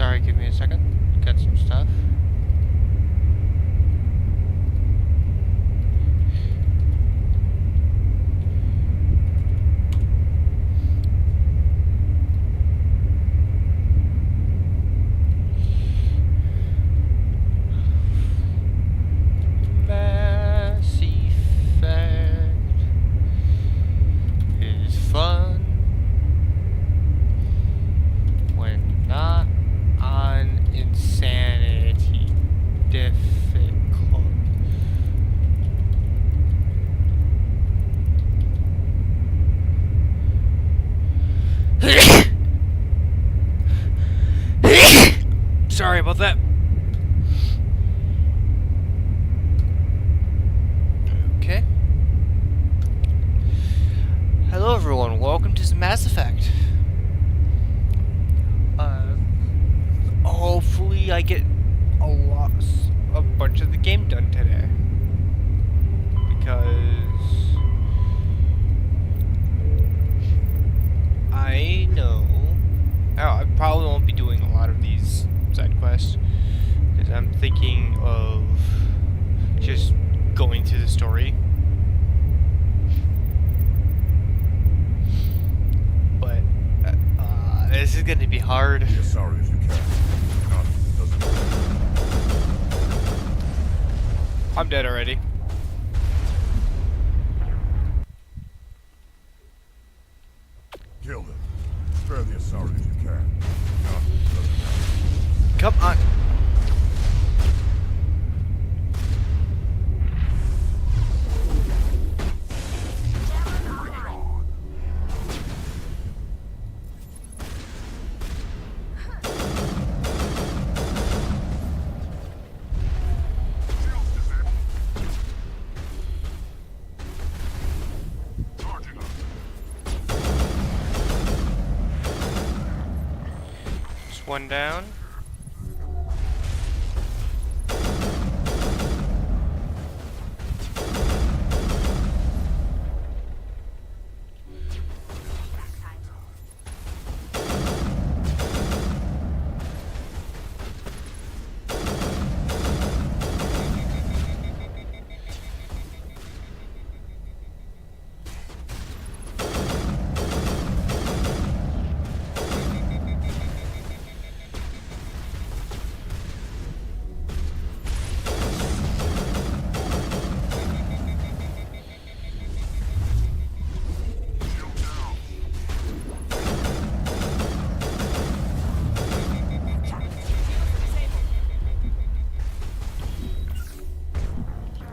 Sorry, give me a second. Got some stuff. Mass Effect is fun when not on insanity difficult. Sorry about that. Okay. Hello everyone, welcome to Mass Effect. Hopefully I get a bunch of the game done today. Because I know I probably won't be doing a lot of these side quests because I'm thinking of just going through the story. But this is going to be hard. Be as sorry as you can. Not doesn't matter. I'm dead already. Kill him. Spare the as sorry as you can. Not doesn't matter. Come on. One down.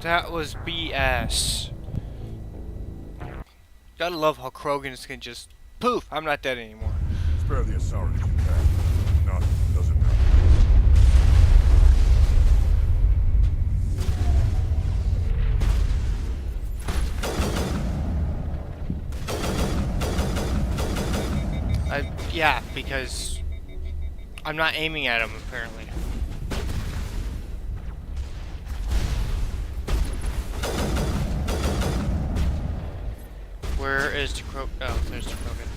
That was BS. Gotta love how Krogans can just poof, I'm not dead anymore. Spare the as sorry as you can. Not doesn't matter. Yeah, because I'm not aiming at him apparently. Where is the Krogan? Oh, there's the Krogan.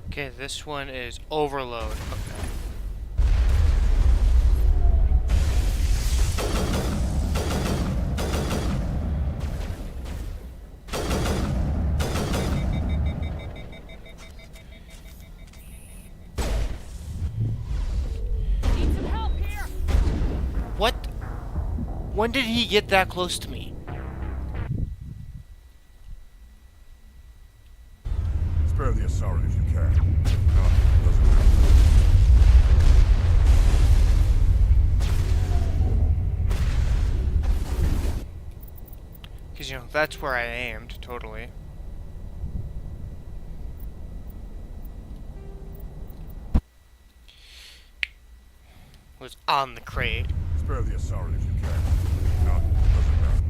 Okay, this one is Overload. Okay. What? When did he get that close to me? Spare the as sorry as you can. Not doesn't matter. Because, you know, that's where I aimed, totally. Was on the crate. Spare the as sorry as you can. Not doesn't matter.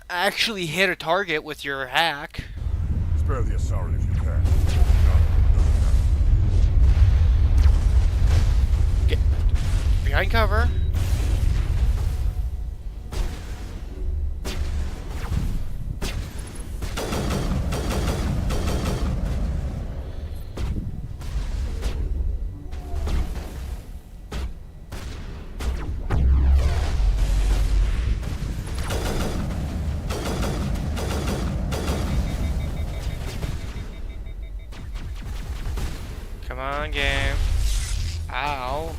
Actually hit a target with your hack. Spare the Asari if you can. Nothing happen. Get behind cover. Come on, game. Ow.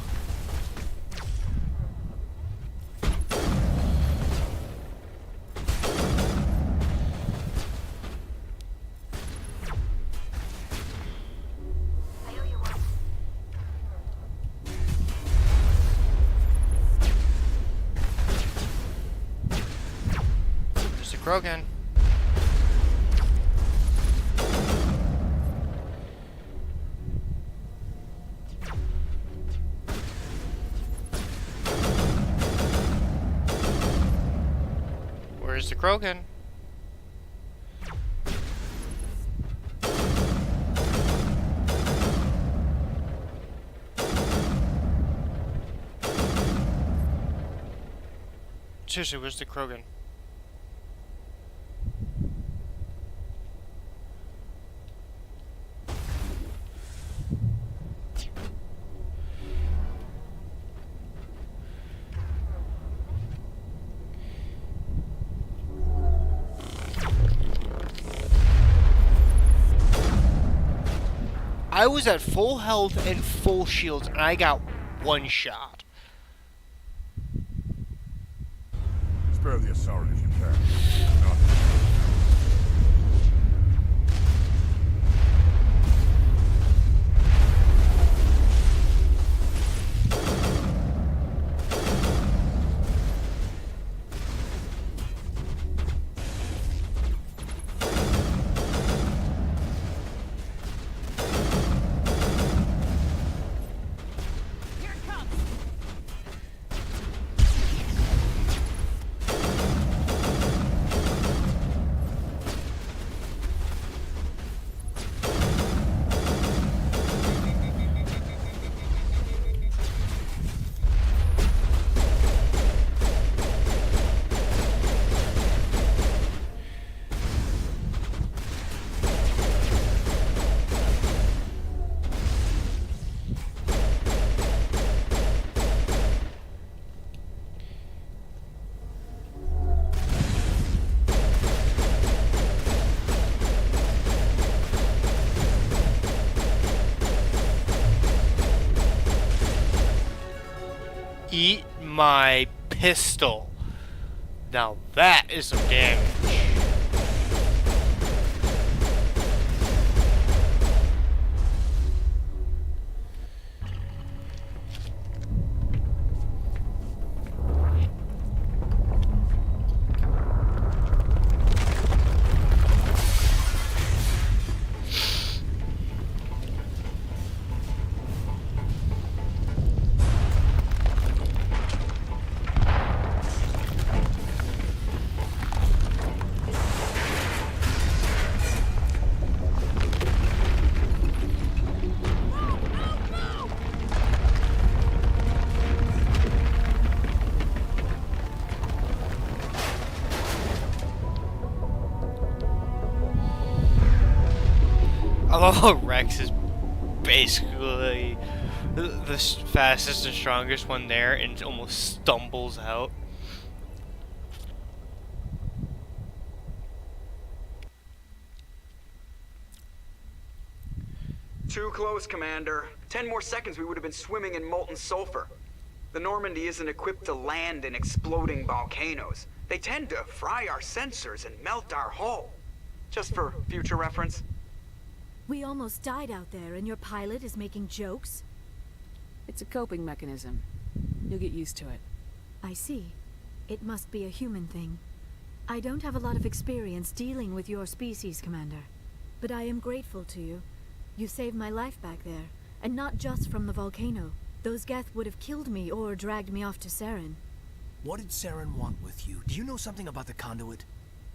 There's a Krogan. Where's the Krogan? Seriously, where's the Krogan? I was at full health and full shields, and I got one shot. Spare the Asari if you can. Nothing. Eat my pistol. Now that is some damage. I love how Rex is basically the fastest and strongest one there and almost stumbles out. Too close, Commander. 10 more seconds we would have been swimming in molten sulfur. The Normandy isn't equipped to land in exploding volcanoes. They tend to fry our sensors and melt our hull. Just for future reference. We almost died out there, and your pilot is making jokes? It's a coping mechanism. You'll get used to it. I see. It must be a human thing. I don't have a lot of experience dealing with your species, Commander. But I am grateful to you. You saved my life back there, and not just from the volcano. Those Geth would have killed me or dragged me off to Saren. What did Saren want with you? Do you know something about the conduit?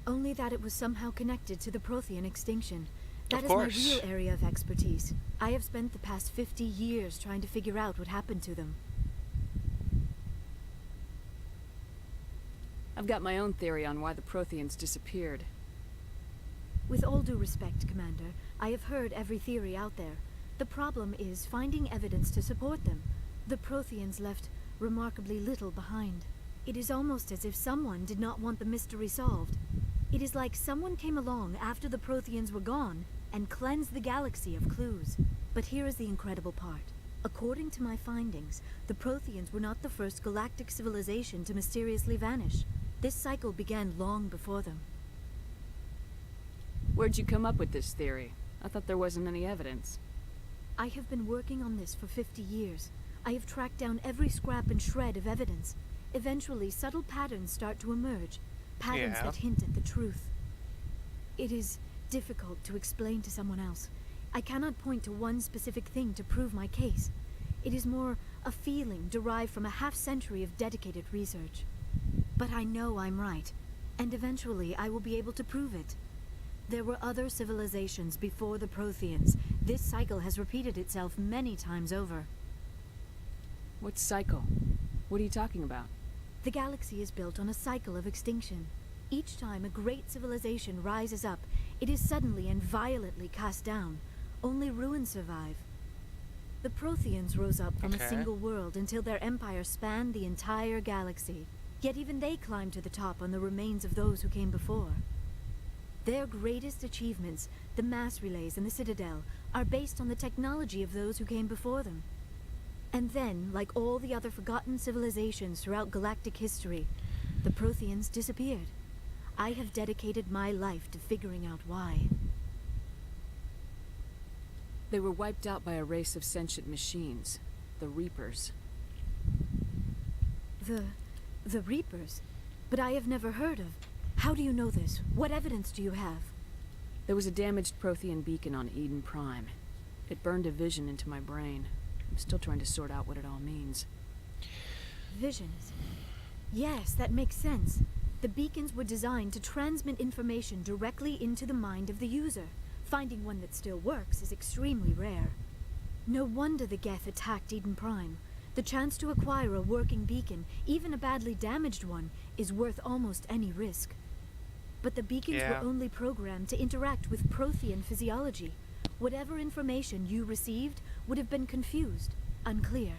Only that it was somehow connected to the Prothean extinction, That Of is my course. real area of expertise. I have spent the past 50 years trying to figure out what happened to them. I've got my own theory on why the Protheans disappeared. With all due respect, Commander, I have heard every theory out there. The problem is finding evidence to support them. The Protheans left remarkably little behind. It is almost as if someone did not want the mystery solved. It is like someone came along after the Protheans were gone and cleansed the galaxy of clues. But here is the incredible part. According to my findings, the Protheans were not the first galactic civilization to mysteriously vanish. This cycle began long before them. Where'd you come up with this theory? I thought there wasn't any evidence. I have been working on this for 50 years. I have tracked down every scrap and shred of evidence. Eventually, subtle patterns start to emerge. Patterns Yeah. that hint at the truth. It is difficult to explain to someone else. I cannot point to one specific thing to prove my case. It is more a feeling derived from a half-century of dedicated research. But I know I'm right, and eventually I will be able to prove it. There were other civilizations before the Protheans. This cycle has repeated itself many times over. What cycle? What are you talking about? The galaxy is built on a cycle of extinction. Each time a great civilization rises up, it is suddenly and violently cast down. Only ruins survive. The Protheans rose up from Okay. a single world until their empire spanned the entire galaxy. Yet even they climbed to the top on the remains of those who came before. Their greatest achievements, the mass relays and the Citadel, are based on the technology of those who came before them. And then, like all the other forgotten civilizations throughout galactic history, the Protheans disappeared. I have dedicated my life to figuring out why. They were wiped out by a race of sentient machines, the Reapers. The Reapers? But I have never heard of. How do you know this? What evidence do you have? There was a damaged Prothean beacon on Eden Prime. It burned a vision into my brain. I'm still trying to sort out what it all means. Visions. Yes, that makes sense. The beacons were designed to transmit information directly into the mind of the user. Finding one that still works is extremely rare. No wonder the Geth attacked Eden Prime. The chance to acquire a working beacon, even a badly damaged one, is worth almost any risk. But the beacons Yeah. were only programmed to interact with Prothean physiology. Whatever information you received would have been confused, unclear.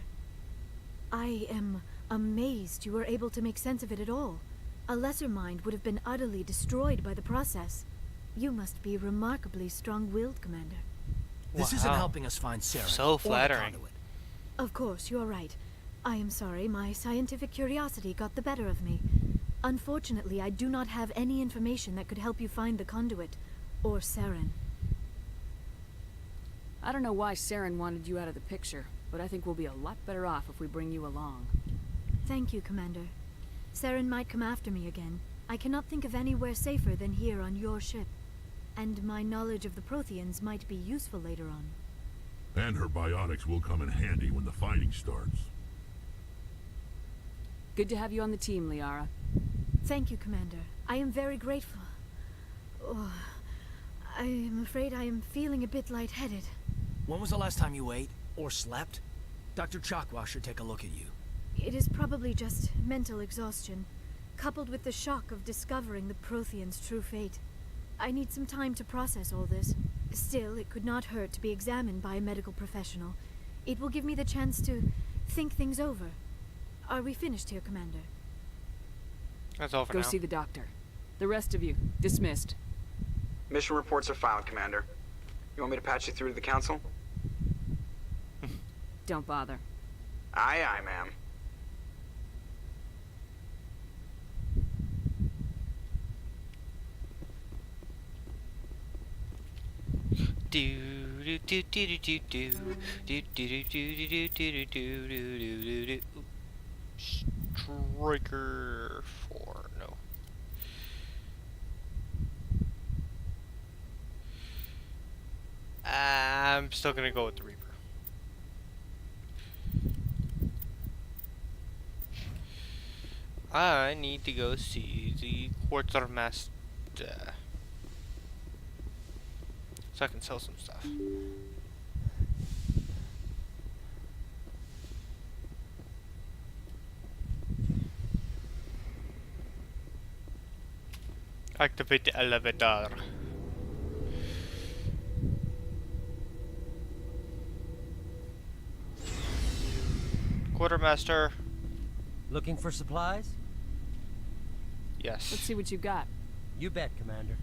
I am amazed you were able to make sense of it at all. A lesser mind would have been utterly destroyed by the process. You must be remarkably strong-willed, Commander. This isn't Wow. helping us find Sarah. So or the flattering. conduit. Of course, you're right. I am sorry, my scientific curiosity got the better of me. Unfortunately, I do not have any information that could help you find the conduit, or Saren. I don't know why Saren wanted you out of the picture, but I think we'll be a lot better off if we bring you along. Thank you, Commander. Saren might come after me again. I cannot think of anywhere safer than here on your ship. And my knowledge of the Protheans might be useful later on. And her biotics will come in handy when the fighting starts. Good to have you on the team, Liara. Thank you, Commander. I am very grateful. Oh, I am afraid I am feeling a bit lightheaded. When was the last time you ate? Or slept? Dr. Chakwa should take a look at you. It is probably just mental exhaustion, coupled with the shock of discovering the Protheans' true fate. I need some time to process all this. Still, it could not hurt to be examined by a medical professional. It will give me the chance to think things over. Are we finished here, Commander? That's all for Go now. see the doctor. The rest of you, dismissed. Mission reports are filed, Commander. You want me to patch you through to the Council? Don't bother. Aye, aye, ma'am. Do do do do do do do do do do do do do do do. Striker 4, no. I'm still gonna go with the Reaper. I need to go see the Quartermaster. so I can sell some stuff. Activate the elevator. Quartermaster. Looking for supplies? Yes. Let's see what you've got. You bet, Commander.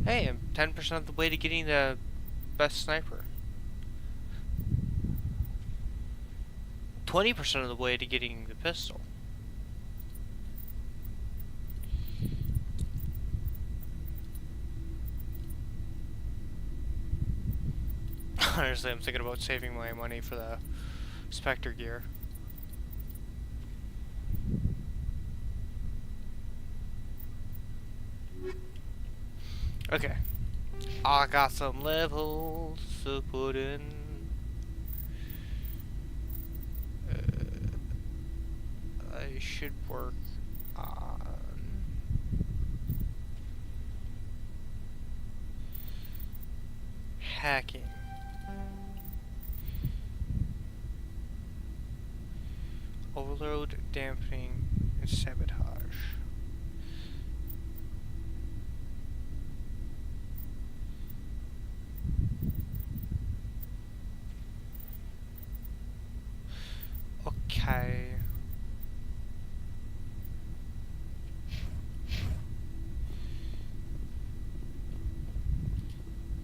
Hey, I'm 10% of the way to getting the best sniper. 20% of the way to getting the pistol. Honestly, I'm thinking about saving my money for the Spectre gear. Okay. I got some levels to put in. I should work on hacking. Overload, dampening, and sabotage. Okay.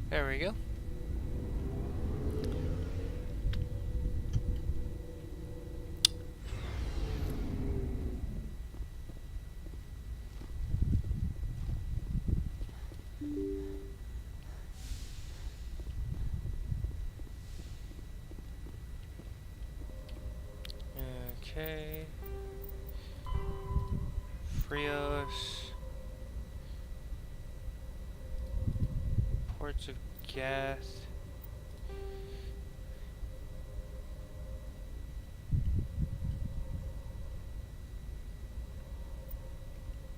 There we go. Okay. Frios. Ports of gas.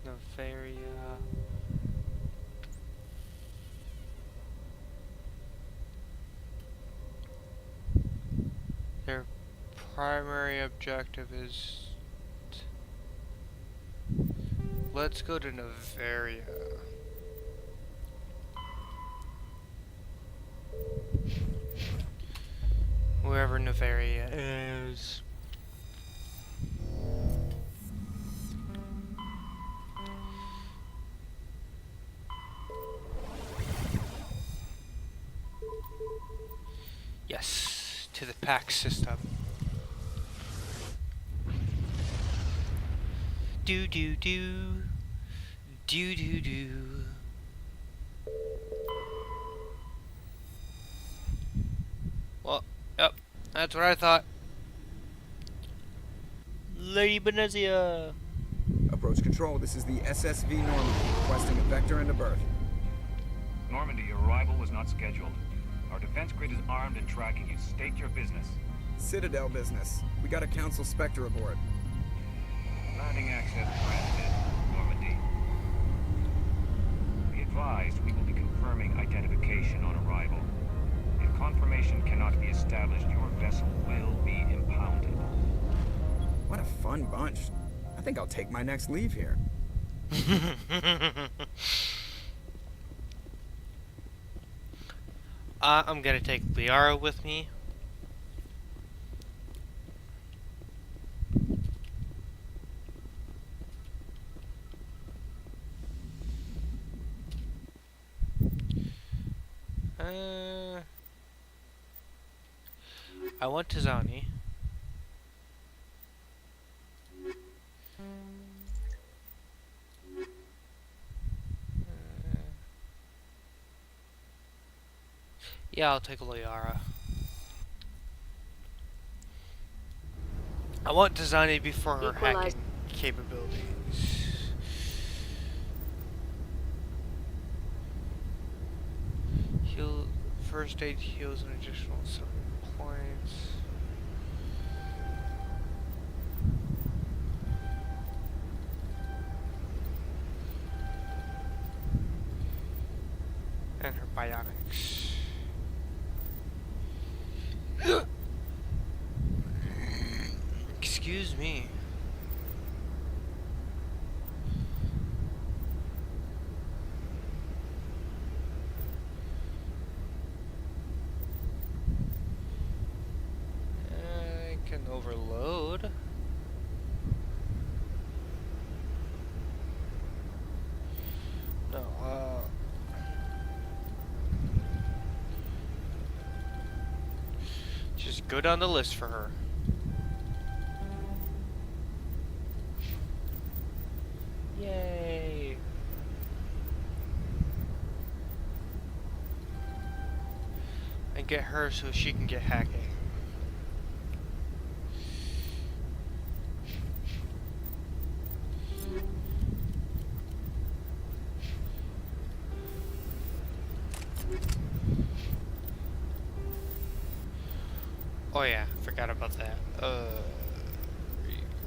Novaria. Their primary objective is let's go to Novaria. Wherever Novaria is. Yes, to the pack system. Do do do. Do do do. Well, yep, that's what I thought. Lady Benezia. Approach control, this is the SSV Normandy, requesting a vector and a berth. Normandy, your arrival was not scheduled. Our defense grid is armed and tracking you. State your business. Citadel business. We got a Council Spectre aboard. Landing access granted, Normandy. Be advised, we will be confirming identification on arrival. If confirmation cannot be established, your vessel will be impounded. What a fun bunch. I think I'll take my next leave here. I'm gonna take Liara with me. I want Tizani. Yeah, I'll take Liara. I want Tizani before her hacking capabilities. Heal first aid heals an additional 7 points. And her bionics. Excuse me. I can overload. No, just go down the list for her. Yay. And get her so she can get hacking. Oh yeah, forgot about that.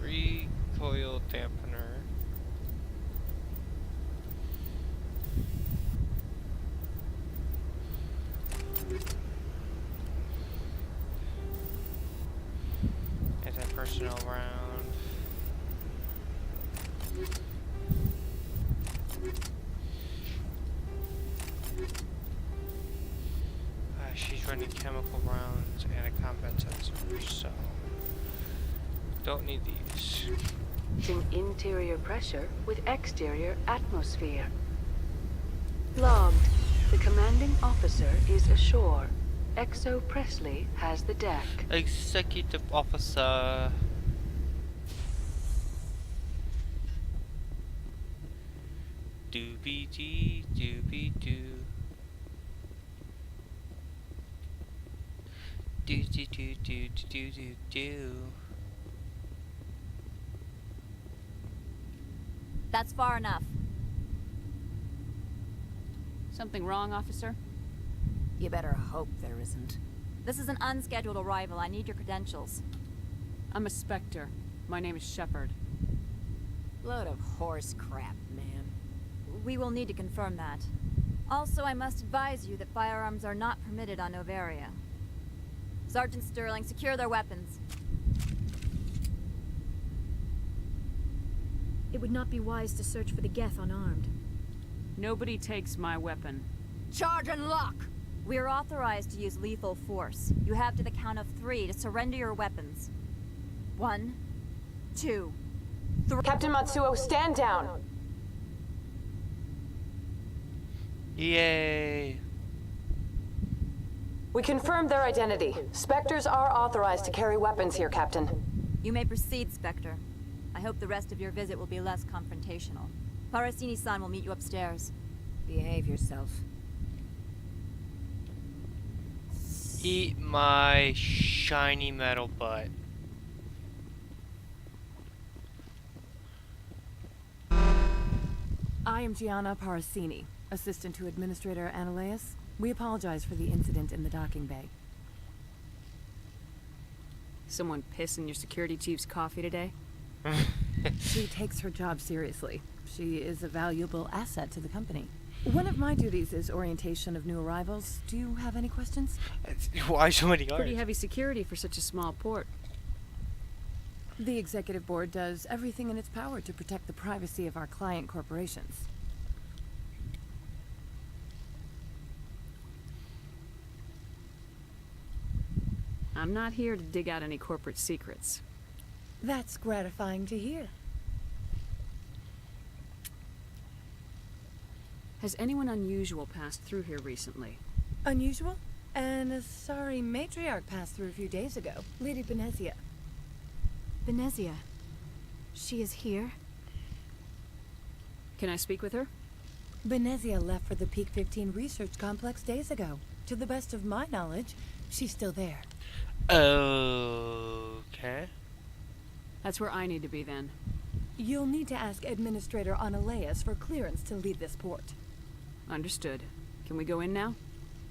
Recoil dampener. Anti-personnel round. She's running chemical rounds and a combat sensor, so don't need these. In interior pressure with exterior atmosphere. Logged. The commanding officer is ashore. Exo Presley has the deck. Executive officer. Doobie dee, doobie doo. Do do do do do do do. That's far enough. Something wrong, officer? You better hope there isn't. This is an unscheduled arrival. I need your credentials. I'm a Spectre. My name is Shepard. Load of horse crap, man. We will need to confirm that. Also, I must advise you that firearms are not permitted on Novaria. Sergeant Sterling, secure their weapons. It would not be wise to search for the Geth unarmed. Nobody takes my weapon. Charge and lock! We are authorized to use lethal force. You have to the count of 3 to surrender your weapons. 1, 2, 3. Captain Matsuo, stand down! Yay! We confirmed their identity. Spectres are authorized to carry weapons here, Captain. You may proceed, Spectre. I hope the rest of your visit will be less confrontational. Parasini-san will meet you upstairs. Behave yourself. Eat my shiny metal butt. I am Gianna Parasini, assistant to Administrator Ananias. We apologize for the incident in the docking bay. Someone piss in your security chief's coffee today? She takes her job seriously. She is a valuable asset to the company. One of my duties is orientation of new arrivals. Do you have any questions? Why so many Pretty guards? heavy security for such a small port. The executive board does everything in its power to protect the privacy of our client corporations. I'm not here to dig out any corporate secrets. That's gratifying to hear. Has anyone unusual passed through here recently? Unusual? And a sorry matriarch passed through a few days ago. Lady Benezia. Benezia. She is here? Can I speak with her? Benezia left for the Peak 15 research complex days ago. To the best of my knowledge, she's still there. Okay. That's where I need to be then. You'll need to ask Administrator Ananias for clearance to leave this port. Understood. Can we go in now?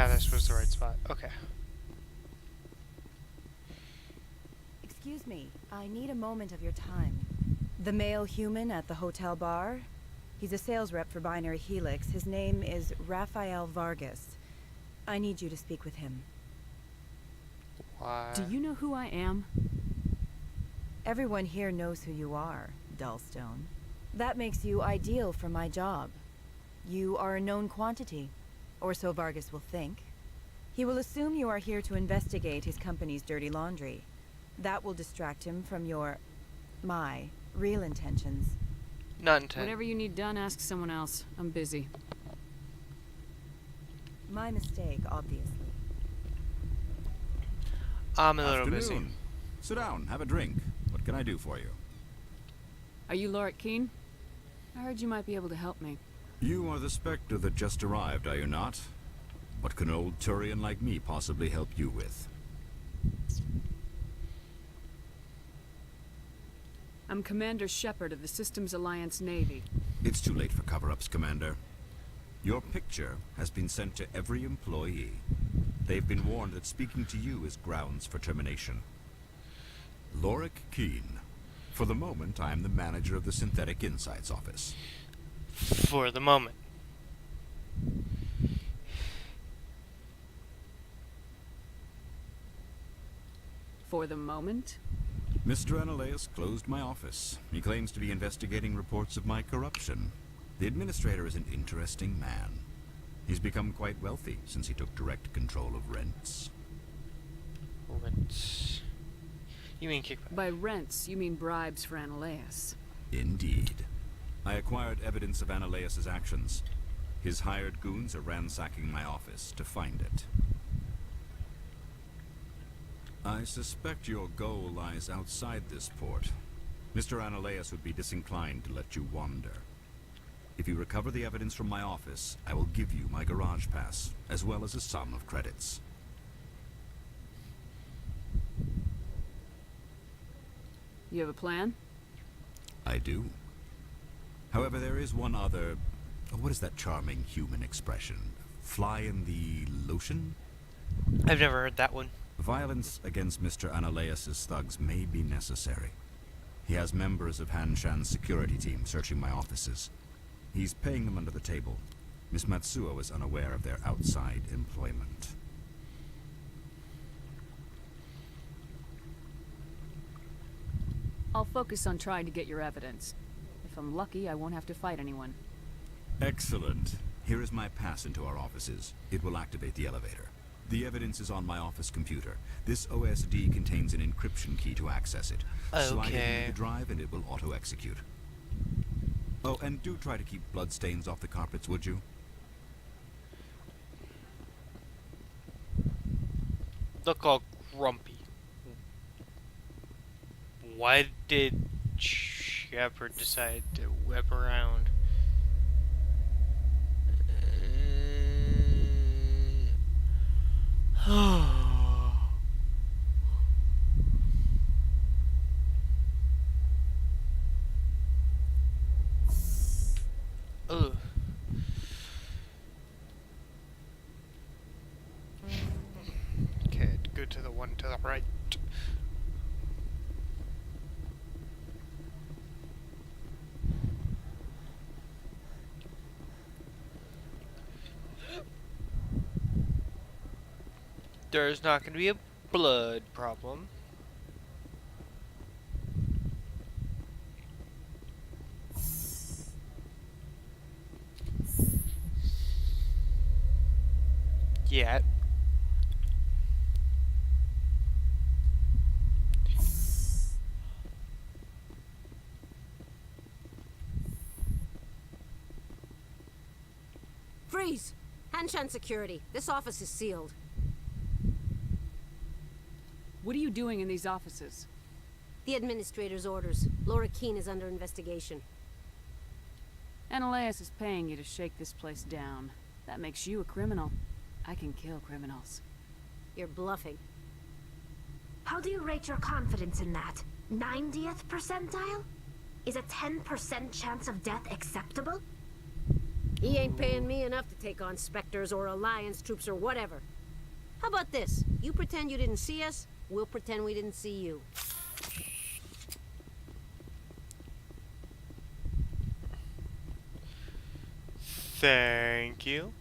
Ah, this was the right spot. Okay. Excuse me, I need a moment of your time. The male human at the hotel bar? He's a sales rep for Binary Helix. His name is Rafael Vargas. I need you to speak with him. Why? Do you know who I am? Everyone here knows who you are, Dullstone. That makes you ideal for my job. You are a known quantity, or so Vargas will think. He will assume you are here to investigate his company's dirty laundry. That will distract him from my real intentions. Not intent. Whatever you need done, ask someone else. I'm busy. My mistake, obviously. I'm a little busy. Afternoon. Sit down, have a drink. What can I do for you? Are you Lorik Keene? I heard you might be able to help me. You are the Spectre that just arrived, are you not? What can an old Turian like me possibly help you with? I'm Commander Shepard of the Systems Alliance Navy. It's too late for cover-ups, Commander. Your picture has been sent to every employee. They've been warned that speaking to you is grounds for termination. Lorik Keene. For the moment, I am the manager of the Synthetic Insights Office. For the moment. For the moment? Mr. Analaeus closed my office. He claims to be investigating reports of my corruption. The administrator is an interesting man. He's become quite wealthy since he took direct control of rents. Rents. You mean kickback? By rents, you mean bribes for Analaeus. Indeed. I acquired evidence of Analaeus's actions. His hired goons are ransacking my office to find it. I suspect your goal lies outside this port. Mr. Analaeus would be disinclined to let you wander. If you recover the evidence from my office, I will give you my garage pass, as well as a sum of credits. You have a plan? I do. However, there is one other... what is that charming human expression? Fly in the lotion? I've never heard that one. Violence against Mr. Analaeus' thugs may be necessary. He has members of Hanshan's security team searching my offices. He's paying them under the table. Miss Matsuo is unaware of their outside employment. I'll focus on trying to get your evidence. If I'm lucky, I won't have to fight anyone. Excellent. Here is my pass into our offices. It will activate the elevator. The evidence is on my office computer. This OSD contains an encryption key to access it. Slide it into the drive and it will auto-execute. Oh, and do try to keep bloodstains off the carpets, would you? Look all grumpy. Why did Shepard decide to whip around? Ugh. Okay, go to the one to the right. There's not going to be a blood problem. Yet. Freeze! Hanshan security. This office is sealed. What are you doing in these offices? The administrator's orders. Lorik Keene is under investigation. Analaeus is paying you to shake this place down. That makes you a criminal. I can kill criminals. You're bluffing. How do you rate your confidence in that? 90th percentile? Is a 10% chance of death acceptable? He ain't paying me enough to take on Spectres or Alliance troops or whatever. How about this? You pretend you didn't see us, we'll pretend we didn't see you. Thank you.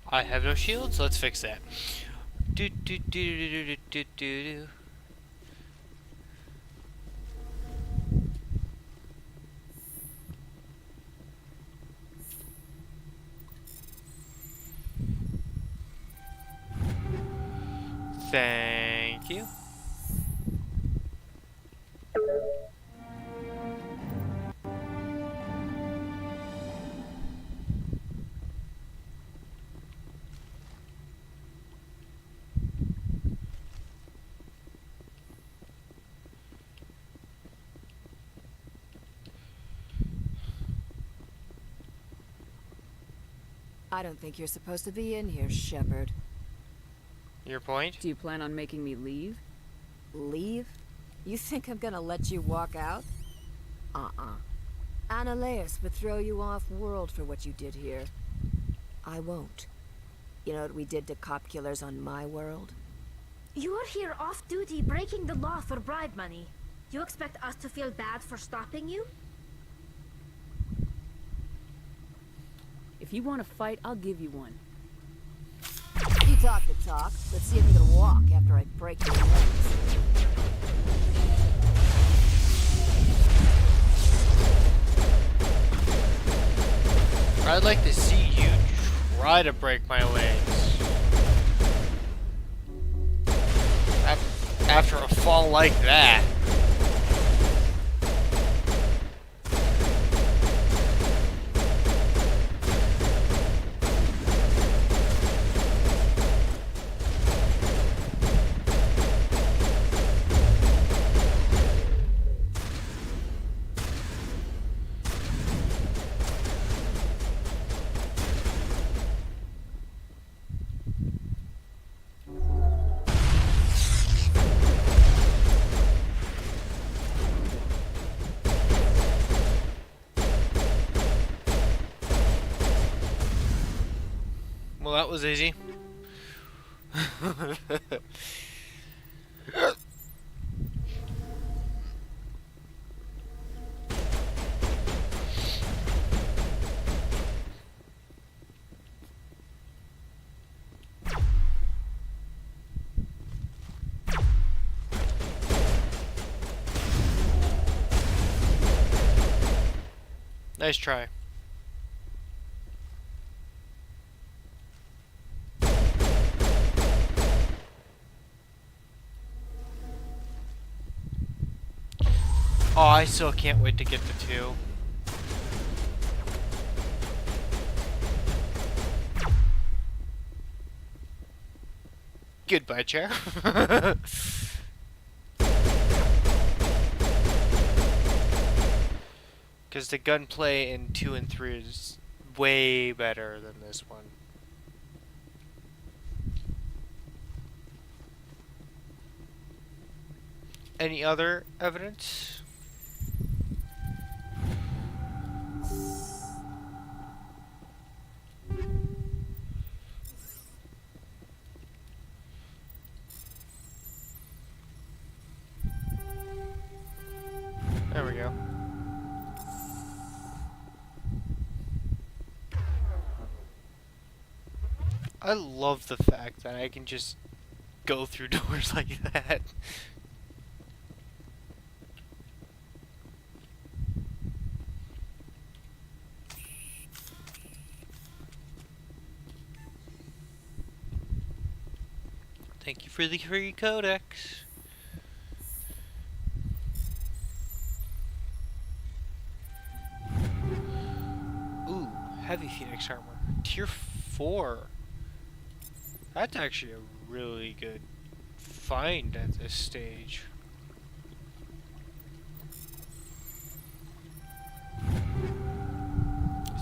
I have no shields. Let's fix that. Do do do do do do do do. Thank you. I don't think you're supposed to be in here, Shepard. Your point? Do you plan on making me leave? Leave? You think I'm gonna let you walk out? Annaleus would throw you off-world for what you did here. I won't. You know what we did to cop killers on my world? You're here off-duty breaking the law for bribe money. You expect us to feel bad for stopping you? If you want to fight, I'll give you one. You talk the talk. Let's see if you can walk after I break your legs. I'd like to see you try to break my legs. After a fall like that. Well, that was easy. Nice try. Oh, I still can't wait to get the 2. Goodbye, chair. Because the gunplay in 2 and 3 is way better than this one. Any other evidence? There we go. I love the fact that I can just go through doors like that. Thank you for the free codex. Ooh, heavy heavy Phoenix armor. Tier 4. That's actually a really good find at this stage.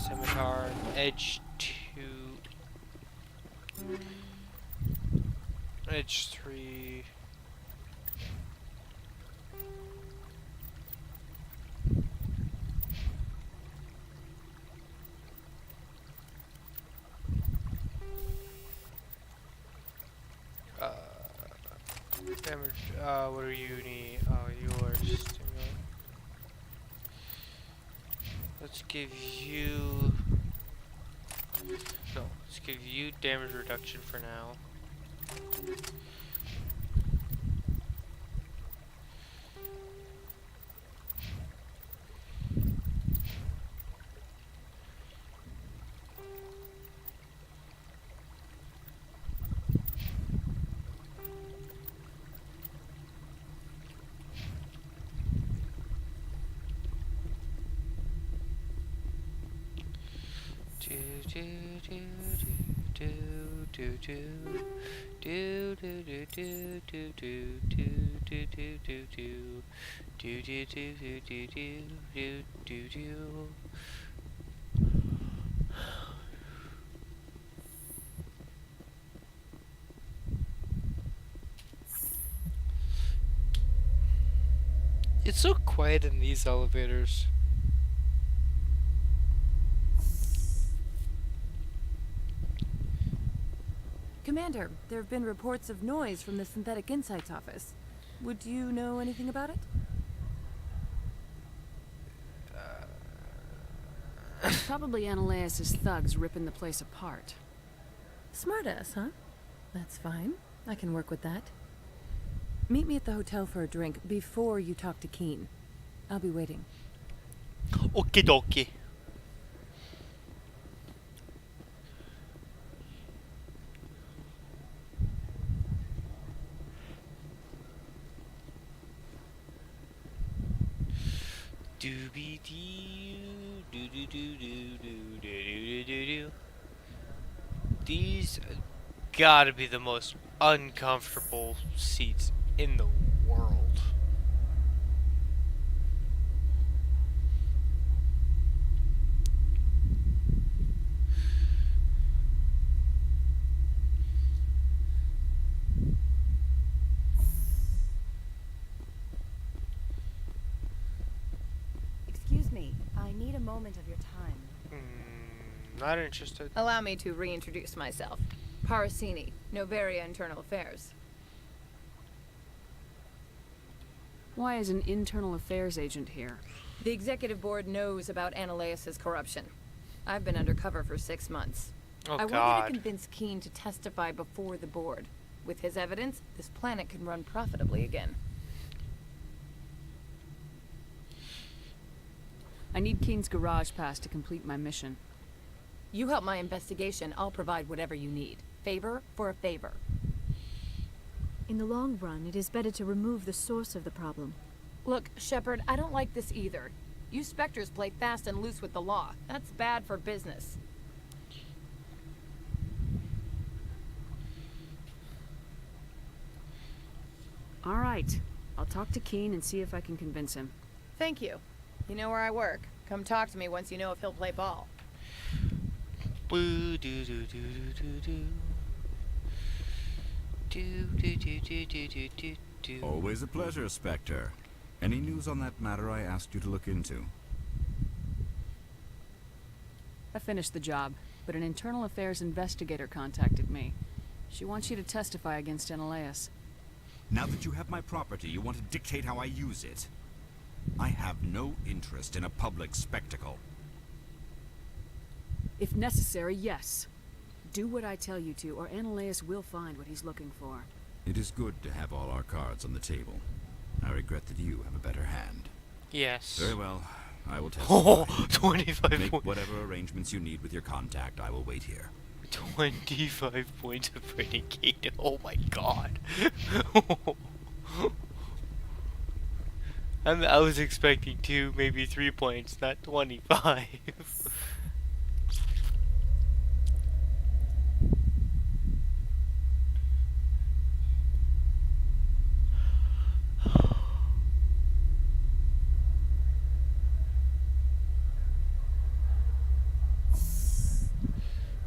Scimitar, edge 2. Edge 3. Damage, what do you need? Oh, you are stimulant. Let's give you... No, let's give you damage reduction for now. It's so quiet in these elevators. Commander, there have been reports of noise from the Synthetic Insights office. Would you know anything about it? Probably Ananias' thugs ripping the place apart. Smartass, huh? That's fine. I can work with that. Meet me at the hotel for a drink before you talk to Keen. I'll be waiting. Okie dokie. Doobie doo doo doo doo doo doo doo doo doo. These gotta be the most uncomfortable seats in the world. Excuse me, I need a moment of your time. Not interested. Allow me to reintroduce myself. Parasini, Novaria Internal Affairs. Why is an internal affairs agent here? The executive board knows about Ananias' corruption. I've been undercover for 6 months. Oh, I want God. you to convince Keen to testify before the board. With his evidence, this planet can run profitably again. I need Keen's garage pass to complete my mission. You help my investigation, I'll provide whatever you need. Favor for a favor. In the long run, it is better to remove the source of the problem. Look, Shepard, I don't like this either. You Spectres play fast and loose with the law. That's bad for business. All right. I'll talk to Keen and see if I can convince him. Thank you. You know where I work. Come talk to me once you know if he'll play ball. Boo doo doo doo doo doo doo doo doo doo doo doo doo doo. Always a pleasure, Spectre. Any news on that matter I asked you to look into? I finished the job, but an internal affairs investigator contacted me. She wants you to testify against Ananias. Now that you have my property, you want to dictate how I use it. I have no interest in a public spectacle. If necessary, yes. Do what I tell you to, or Ananias will find what he's looking for. It is good to have all our cards on the table. I regret that you have a better hand. Yes. Very well. I will testify. Oh, 25 Make points. whatever arrangements you need with your contact. I will wait here. 25 points of renegade. Oh my god. I was expecting 2, maybe 3 points, not 25.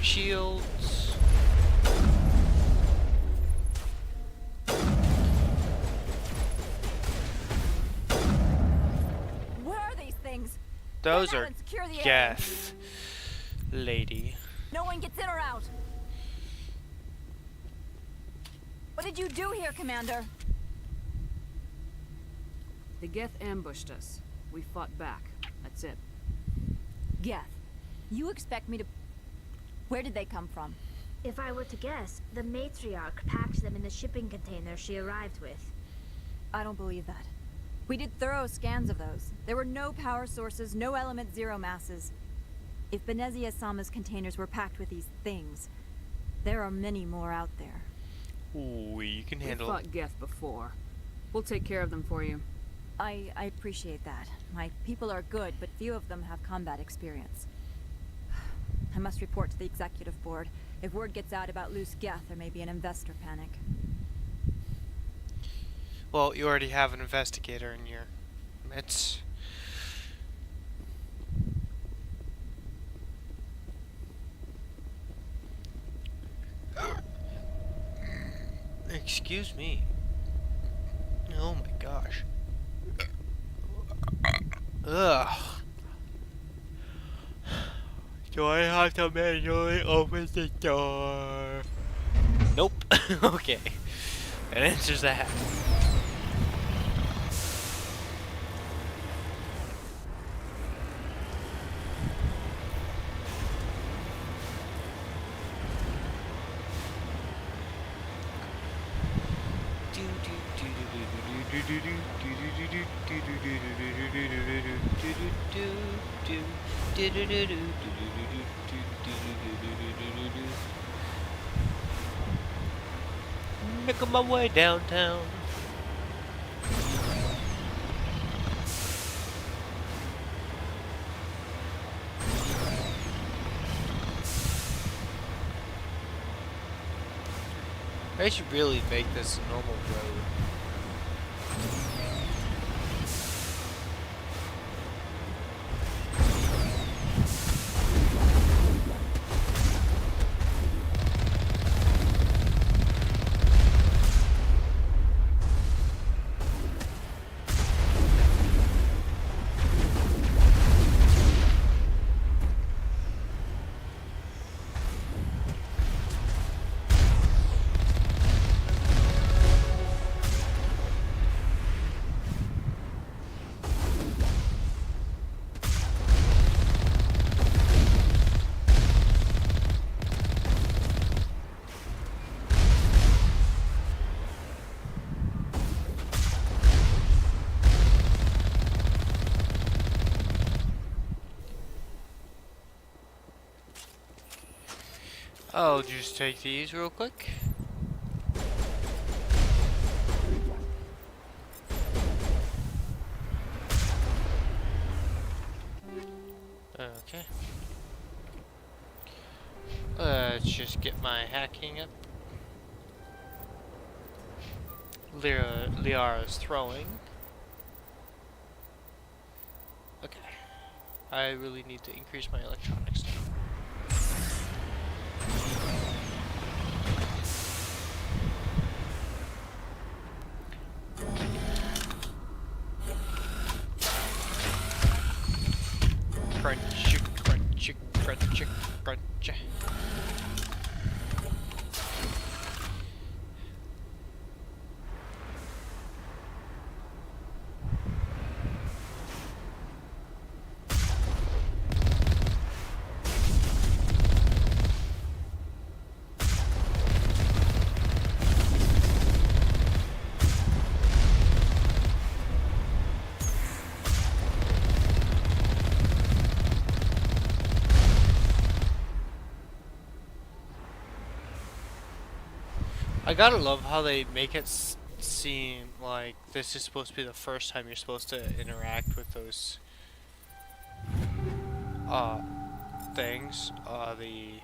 my shields. Where are these things? Those Get out are and secure the area. Geth, lady. No one gets in or out. What did you do here, Commander? The Geth ambushed us. We fought back. That's it. Geth, you expect me to... Where did they come from? If I were to guess, the matriarch packed them in the shipping container she arrived with. I don't believe that. We did thorough scans of those. There were no power sources, no element zero masses. If Benezia Sama's containers were packed with these things, there are many more out there. Ooh, you can handle We fought Geth before. We'll take care of them for you. I appreciate that. My people are good, but few of them have combat experience. I must report to the executive board. If word gets out about loose Geth, there may be an investor panic. Well, you already have an investigator in your midst. Excuse me. Oh my gosh. Ugh. Do I have to manually open the door? Nope. Okay. That answers that. Making my way downtown. I should really make this a normal road. I'll just take these real quick. Okay. Let's just get my hacking up. Liara's throwing. Okay. I really need to increase my electronics now. Crunchy, crunchy, crunchy, crunchy. I gotta love how they make it seem like this is supposed to be the first time you're supposed to interact with those things, the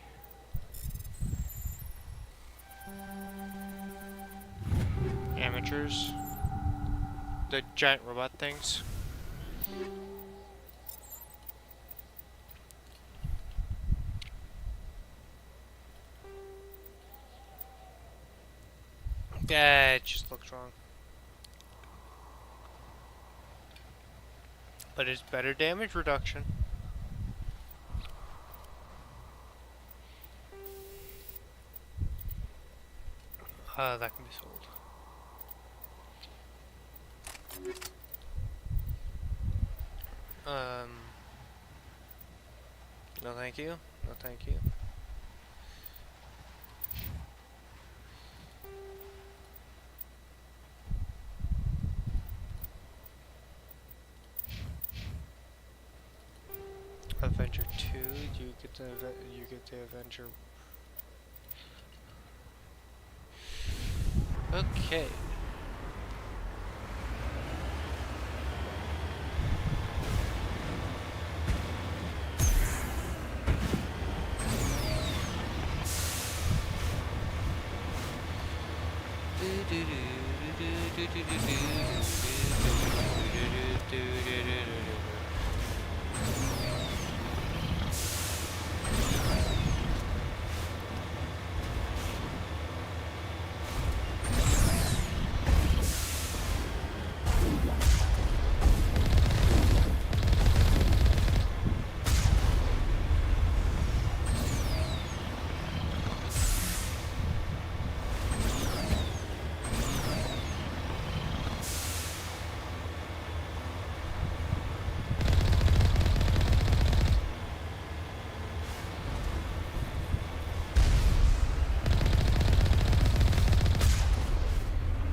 amateurs, the giant robot things. Yeah, it just looks wrong. But it's better damage reduction. That can be sold. No thank you. No thank you. Avenger 2, you get the Avenger. Okay.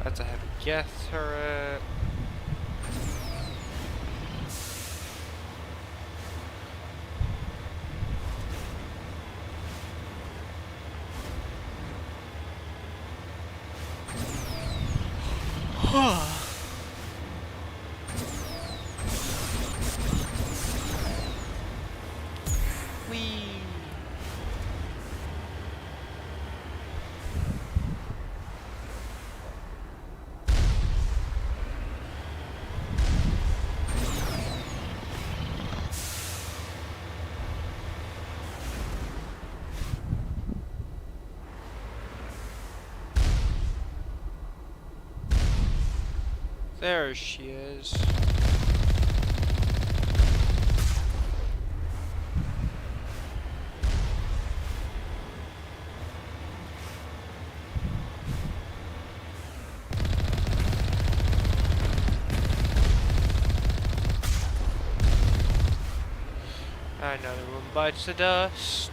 That's a heavy gas turret. Whee! There she is. Another one bites the dust.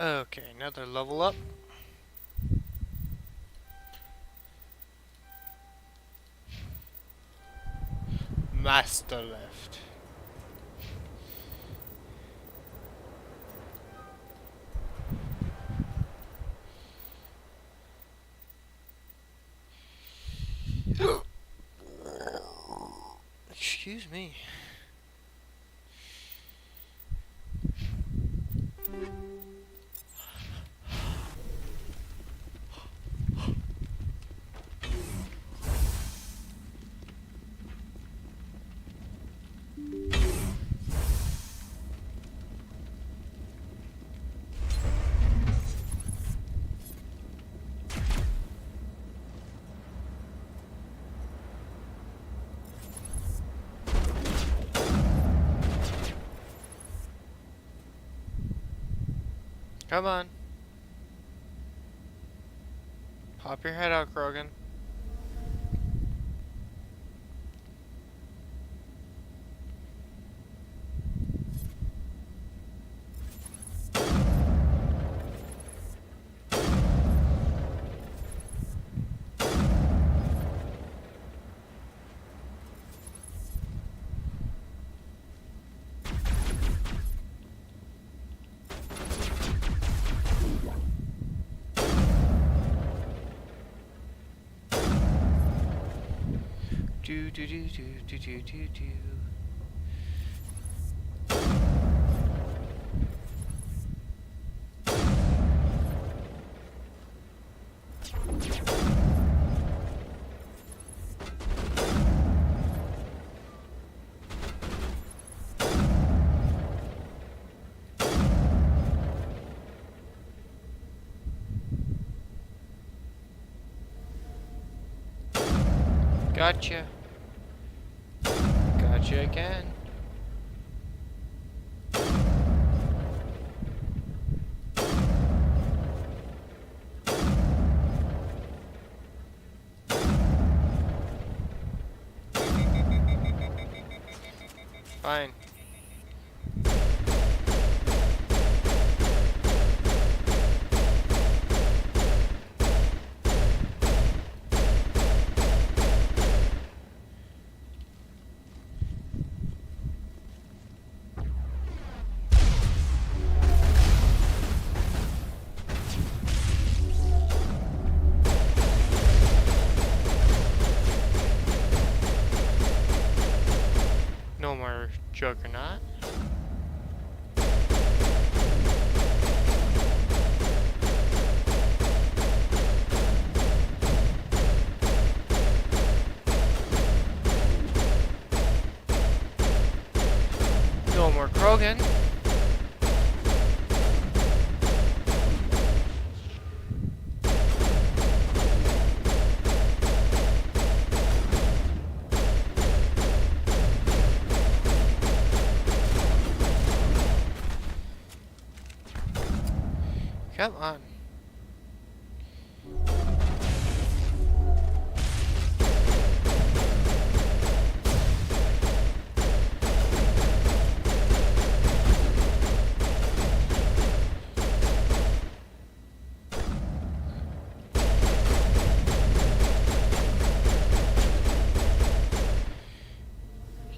Okay, another level up. Master left. Excuse me. Come on. Pop your head out, Krogan. Do do do do do do do do. Gotcha. Gotcha again. Fine. No more Juggernaut. No more Krogan. Come on.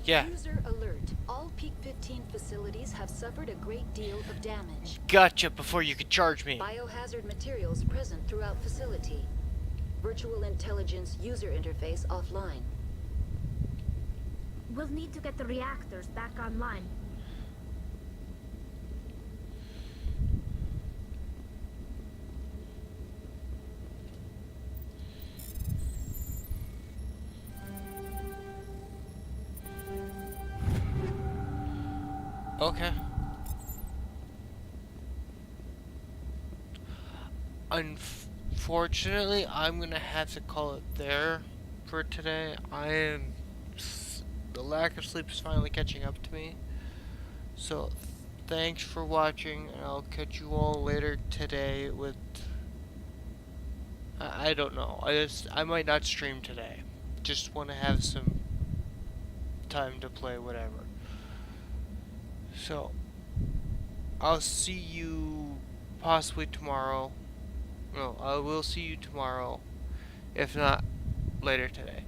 Yeah. User alert. All Peak 15 facilities have suffered a great deal of damage. Gotcha before you could charge me. Biohazard materials present throughout facility. Virtual intelligence user interface offline. We'll need to get the reactors back online. Okay. Unfortunately, I'm gonna have to call it there for today. The lack of sleep is finally catching up to me. So, thanks for watching, and I'll catch you all later today with... I don't know. I might not stream today. Just want to have some time to play whatever. So, I'll see you possibly tomorrow. No, I will see you tomorrow. If not, later today.